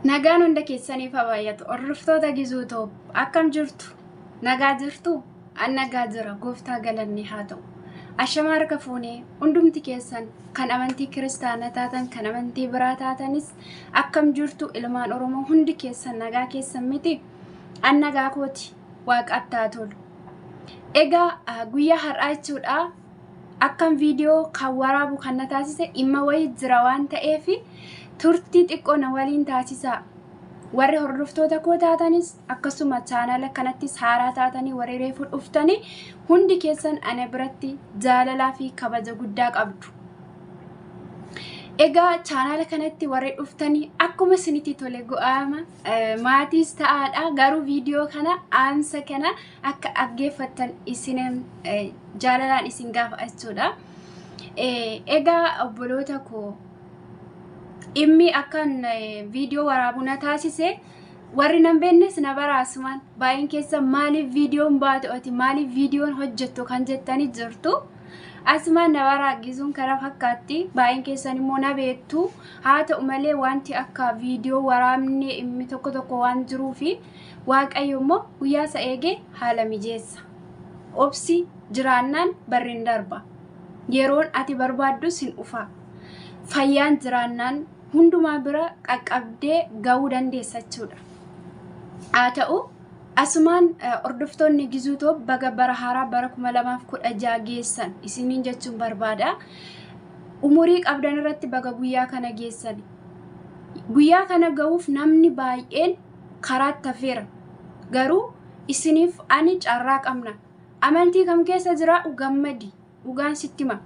Nagaan hunda keessaniif habaayatu hordoftoota Gizuu akkam jirtu nagaa jirtu an nagaa jira gooftaa galanni haa ta'u ashamaa harka fuunee hundumti keessan kan amantii kiristaanaa taatan kan amantii biraa taatanis akkam jirtu ilmaan oromoo hundi keessan nagaa keessan miti an nagaa kooti waaqattaa tolu egaa guyyaa har'aa jechuudha akkam viidiyoo kan waraabu kan na taasise dhimma wayii jira waan ta'eef turtii xiqqoo na waliin taasisaa warri hordoftoota koo taatanis akkasuma chaanala kanattis haaraa taatanii warri reefu dhuftanii hundi keessan ana biratti jaalalaa fi kabaja guddaa qabdu. Egaa chaanala kanatti warri dhuftanii akkuma isinitti tole go'aama maatiis ta'aadha garuu viidiyoo kana aansa kana akka dhaggeeffattan isin jaalalaan isin gaafachuudha. Egaa obboloota koo immi akkan viidiyoo waraabuu na taasise warri nan beeknes na baraasumaan baay'een keessa maaliif viidiyoon baatu ati maaliif viidiyoon hojjettu kan jettanii jirtu asumaan na baraagisuun karaa fakkaatti baay'een keessan immoo na beektu haa ta'u malee wanti akka viidiyoo waraabne immi tokko waan jiruufi waaqayyo immoo guyyaa isa eege haala mijeessa obsi jiraannaan barriin darba yeroon ati barbaaddus hin dhufa fayyaan jiraannaan hundumaa bira qaqqabdee ga'uu dandeessachuudha. Haa ta'u asumaan hordoftoonni Gizuu baga bara haaraa bara 2016 geessan isiniin jechuun barbaada. Umurii qabdan irratti baga guyyaa kana geessan. Guyyaa kana ga'uuf namni baay'een karaatti hafeera. Garuu isiniif ani carraa qabna. Amantii kam keessa jira gammadi dhugaan sitti hima.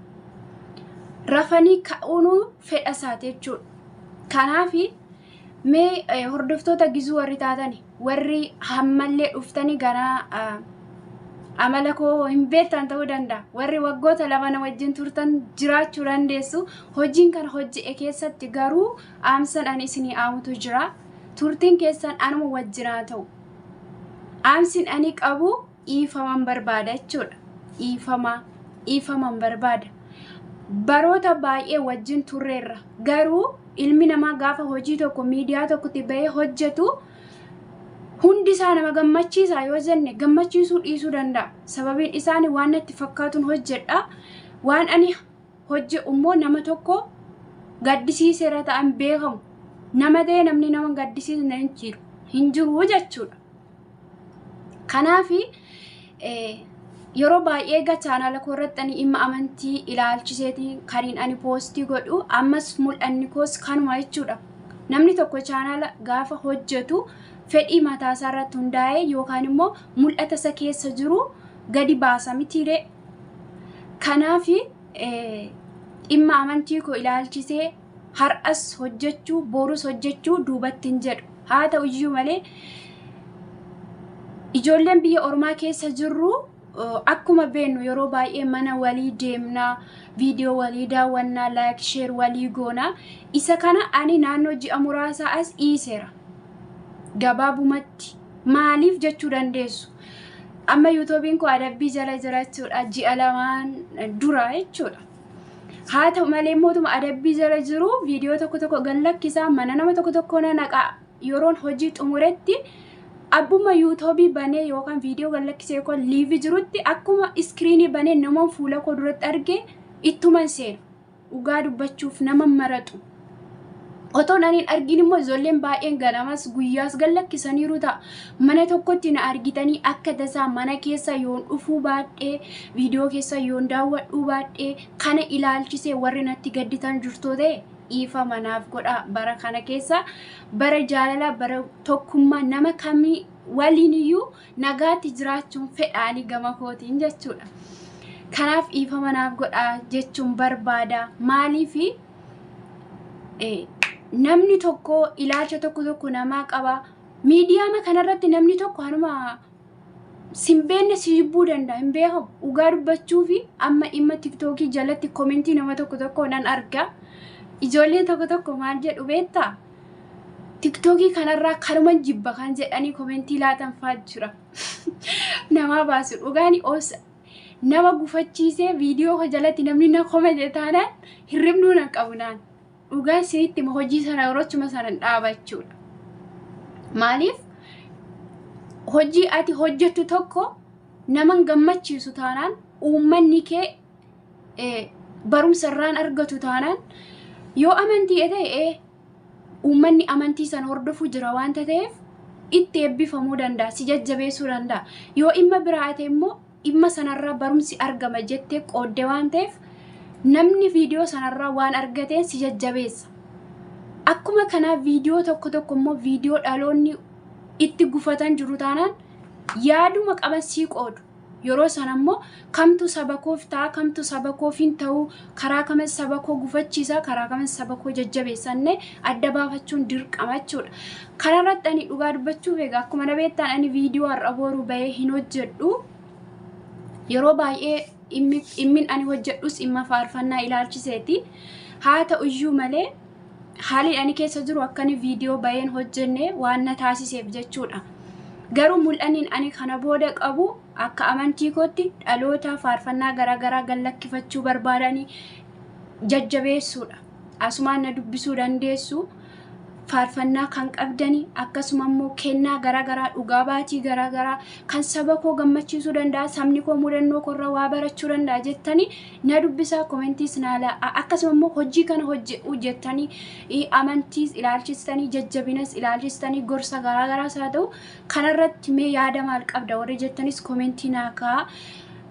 Rafanii ka'uun fedha isaati jechuudha. Kanaafi mee hordoftoota Gizuu warri taatani warri hammallee dhuftanii ganaa amala koo hin beektan ta'uu danda'a. Warri waggoota lama na wajjin turtan jiraachuu dandeessu. Hojiin kana hojje'e keessatti garuu aamsan ani isinii aamutu jira. Turtiin keessan anuma wajjinaa ta'u. Aamsin ani qabu dhiifaman barbaada jechuudha. Dhiifaman barbaada. Baroota baay'ee wajjin turreerra garuu ilmi namaa gaafa hojii tokko miidiyaa tokkotti bahee hojjetu hundi isaa nama gammachiisa yoo jenne gammachiisuu dhiisuu danda'a. Sababiin isaani waan natti fakkaatuun hojjedha. Waan ani hojjedhu immoo nama tokko gaddisiiseera ta'an beekamu. Nama ta'e namni nama gaddisiisne hin jiru jechuudha. Kanaafi yeroo baay'ee chaanala koo irratti ani dhimma amantii ilaalchiseeti kaniin ani poostii godhu ammas mul'anni koos kanuma jechuudha. Namni tokko chaanala gaafa hojjetu fedhii mataa isaa irratti hundaa'ee yookaan immoo mul'ata isa keessa jiru gadi baasa mitiiree. Kanaafi dhimma amantii koo ilaalchisee har'as hojjechuu borus hojjechuu duubatti hin jedhu. Haa ta'u iyyuu malee ijoolleen biyya ormaa keessa jirru akkuma beeknu yeroo baay'ee mana walii deemnaa viidiyoo walii daawwannaa laayik sheer walii goonaa isa kana ani naannoo ji'a muraasaa as dhiiseera. Gabaabumatti maaliif jechuu dandeessu. Amma yuutuubiin koo adabbii jala jirachuudha ji'a lamaan dura jechuudha. Haa ta'u malee mootuma adabbii jala jiru viidiyoo tokko gallakkisaa mana nama tokko na naqaa yeroon hojii xumuretti abbuma yuutuubii banee yookaan viidiyoo gallakkisee koo liivi jirutti akkuma iskiriinii banee nama fuula koo duratti arge ittuman seenu dhugaa dubbachuuf nama maratu. Otoon ani argin immoo ijoolleen baay'een ganamas guyyaas gallakkisaniiru ta'a. Mana tokkotti na argitanii akka tasaa mana keessa yoon dhufuu baadhee viidiyoo keessa yoon daawwadhuu baadhee kana ilaalchisee warri natti gadditan jirtoo ta'e dhiifama naaf godha. Bara kana keessa bara jaalalaa bara tokkummaa nama kamii waliin iyyuu nagaatti jiraachuun fedhaanii gama kootiin jechuudha. Kanaaf dhiifama naaf godha jechuun barbaada. Maaliifi namni tokko ilaalcha tokko namaa qaba. Miidiyaa kanarratti namni tokko hanuma simbeenne si jibbuu danda'a hin beekamu. Dhugaa dubbachuu fi amma dhimma tiktookii jalatti koomentii nama tokko nan arga. Ijoolleen tokko maal jedhu beektaa? TikTokii kanarraa kanuma jibba kan jedhanii koomentii laatan fa'aa jira. Nama baasu dhugaani oosa. Nama gufachiisee viidiyoo jalatti namni na koomete taanaan hirribnuu na qabu naan. Dhugaan sinitti hojii sana yeroochuma sana dhaabachuudha. maaliif hojii ati hojjettu tokko naman gammachiisu taanaan uummanni kee barumsa irraan argatu taanaan yoo amantii ta'e uummanni amantii san hordofuu jira waan ta'eef itti eebbifamuu danda'a, si jajjabeessuu danda'a. Yoo imma biraa ta'e immoo imma sanarraa barumsi argama jettee qooddee waan ta'eef namni viidiyoo sanarraa waan argateen si jajjabeessa. Akkuma kana viidiyoo tokko immoo viidiyoo dhaloonni itti gufatan jiru taanaan yaaduma qaban sii qoodu. Yeroo sana immoo kamtu saba koof ta'a, kamtu saba koofiin ta'uu, karaa kama saba koo gufachiisa, karaa kama saba koo jajjabeessanne adda baafachuun dirqama jechuudha. Kanarratti ani dhugaa dubbachuuf egaa akkuma dhabeettaan ani viidiyoo har'a boru bahee hin hojjedhu. Yeroo baay'ee dhimmin ani hojjedhus dhimma faarfannaa ilaalchiseeti. Haa ta'u iyyuu malee haalli ani keessa jiru akkani viidiyoo baheen hojjenne waan na taasiseef jechuudha. Garuu mul'anni ani kana booda qabu akka amantii kootti dhaloota faarfannaa garaagaraa gallakkifachuu barbaadanii jajjabeessuudha. Asumaan na dubbisuu dandeessu. Faarfannaa kan qabdanii akkasuma immoo kennaa garaagaraa dhugaa baatii garaagaraa kan saba koo gammachiisuu danda'a, sabni koo mudannoo korra waa barachuu danda'a jettanii na dubbisaa koomentiis naala. Akkasuma immoo hojii kana hojjettanii amantiis ilaalchistanii jajjabinas ilaalchistanii gorsa garaagaraas haa ta'u kanarratti mee yaada maal qabda warri jettanis koomentii naa kaa'aa.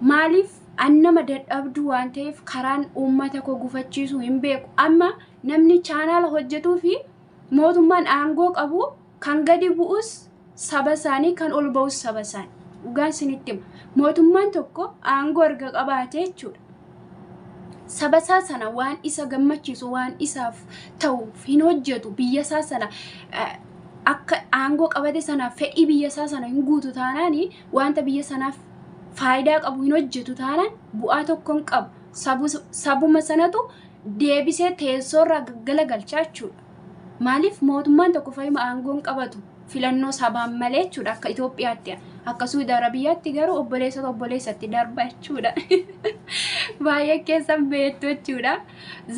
Maaliif annama dadhabduu waan ta'eef karaan uummata koo gufachiisuu hin beeku. Amma namni chaanaala hojjetuu fi mootummaan aangoo qabu kan gadi bu'us saba isaanii kan ol ba'us saba isaanii. Dhugaan isinitti hima. Mootummaan tokko aangoo erga qabaatee jechuudha. Saba isaa sana waan isa gammachiisu waan isaaf ta'uuf hin hojjetu biyya isaa sana akka aangoo qabate sanaaf fedhii biyya isaa sana hin guutu taanaani wanta biyya sanaaf faayidaa qabu hin hojjetu taanaan bu'aa tokko hin qabu. Sabuma sanatu deebisee teessoorraa galagalchaa jechuudha. Maaliif mootummaan tokko fayyuma aangoon qabatu filannoo sabaan malee jechuudha akka Itoophiyaatti. Akka Suudi Arabiyaatti garuu obboleessatti darba jechuudha. Baay'ee keessan beektu jechuudha.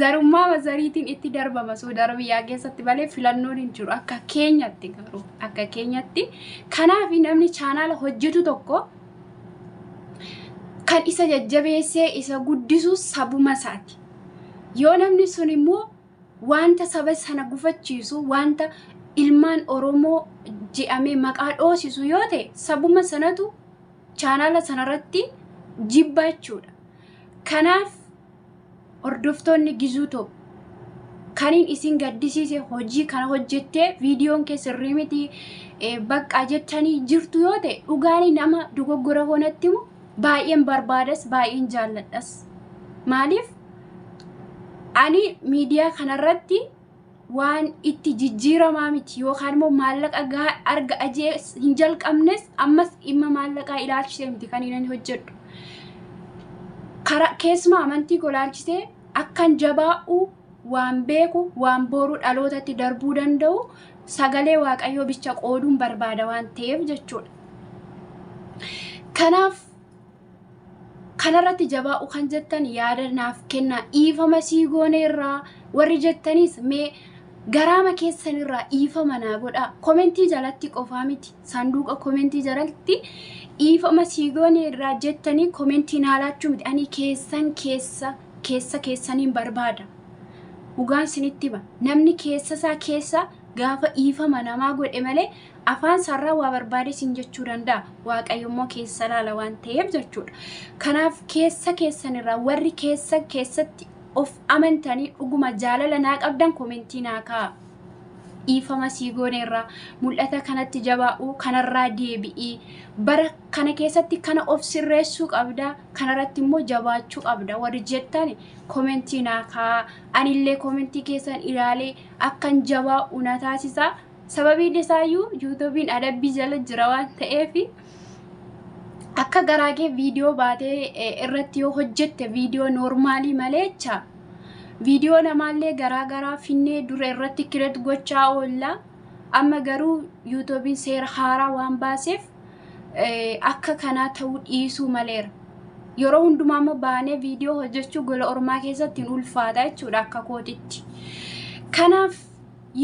Zarummaa mazariitiin itti darbama Suudi Arabiyaa keessatti malee filannoon hin jiru akka keenyatti garuu akka keenyatti. Kanaaf namni chaanaala hojjetu tokko kan isa jajjabeessee isa guddisu sabuma isaati. Yoo namni sun immoo wanta saba sana gufachiisu wanta ilmaan Oromoo je'amee maqaa dhoosisu yoo ta'e sabuma sanatu chaanaala sanarratti jibba jechuudha. Kanaaf hordoftoonni Gizuu Top kaniin isin gaddisiise hojii kana hojjettee viidiyoon kee sirrii miti bakka jettanii jirtu yoo ta'e dhugaanii nama dogoggora hoonatti immoo baay'een barbaadas baay'een jaalladhas. Maaliif ani miidiyaa kanarratti waan itti jijjiiramaa miti yookaan immoo maallaqa arga ajee hin jalqabnes ammas dhimma maallaqaa ilaalchisee miti kan inni hojjedhu. Keessumaa amantii koo ilaalchisee akkan jabaa'u waan beeku waan boru dhalootatti darbuu danda'u sagalee Waaqayyoo bicha qooduun barbaada waan ta'eef jechuudha. Kanaaf kanarratti jabaa'u kan jettan yaada naaf kennaa. Dhiifama sii gooneerraa warri jettanis mee garaama keessanirraa dhiifama naa godhaa. Koomentii jalatti qofaa miti sanduuqa koomentii jalatti dhiifama sii gooneerraa jettanii koomentii naa laachuu miti. Ani keessaniin barbaada. Dhugaan isinitti hima. Namni keessa isaa keessa gaafa dhiifama namaa godhe malee afaan sarraa waa barbaade sin jechuu danda'a. Waaqayyo immoo keessa laala waan ta'eef jechuudha. Kanaaf keessa keessanirraa warri keessatti of amantanii dhuguma jaalala naa qabdan koomentii naa kaa'aa. Dhiifama sii gooneerraa mul'ata kanatti jabaa'uu kanarraa deebi'ii bara kana keessatti kana of sirreessuu qabda kanarratti immoo jabaachuu qabda warri jettan koomentii naa kaa'aa. Anillee koomentii keessan ilaalee akkan jabaa'u na taasisa. Sababiin isaayyuu yuutuubiin adabbii jala jira waan ta'eef akka garaagee viidiyoo baatee irratti yoo hojjette viidiyoo noormaalii maleecha viidiyoo namaallee garaagaraa finnee dura irratti kireet gochaa oolla. Amma garuu yuutuubiin seera haaraa waan baaseef akka kanaa ta'uu dhiisuu maleera. Yeroo hundumaa immoo baanee viidiyoo hojjechuu gola ormaa keessatti hin ulfaata jechuudha akka kootitti. Kanaaf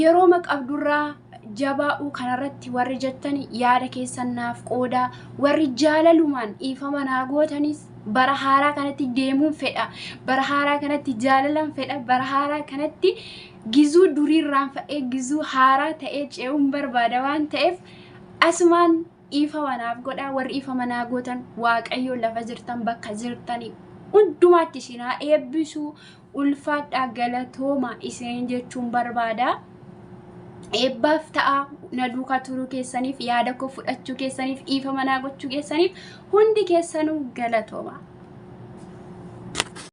yeroo maqabdurraa jabaa'uu kanarratti warri jettani yaada keessan naaf qoodaa, warri jaalalumaan dhiifama naa gootanis bara haaraa kanatti deemuun fedha, bara haaraa kanatti jaalalan fedha, bara haaraa kanatti gizuu duriirraan fa'ee gizuu haaraa ta'ee ce'uun barbaada waan ta'eef asumaan dhiifama naaf godhaa. Warri dhiifama naa gootan Waaqayyo lafa jirtan bakka jirtanii hundumaatti isin haa eebbisu. Ulfaadhaa galatooma isin jechuun barbaada. Eebbaaf ta'a na duukaa turuu keessaniif, yaada koo fudhachuu keessaniif, dhiifama naa gochuu keessaniif hundi keessanuu galatooma.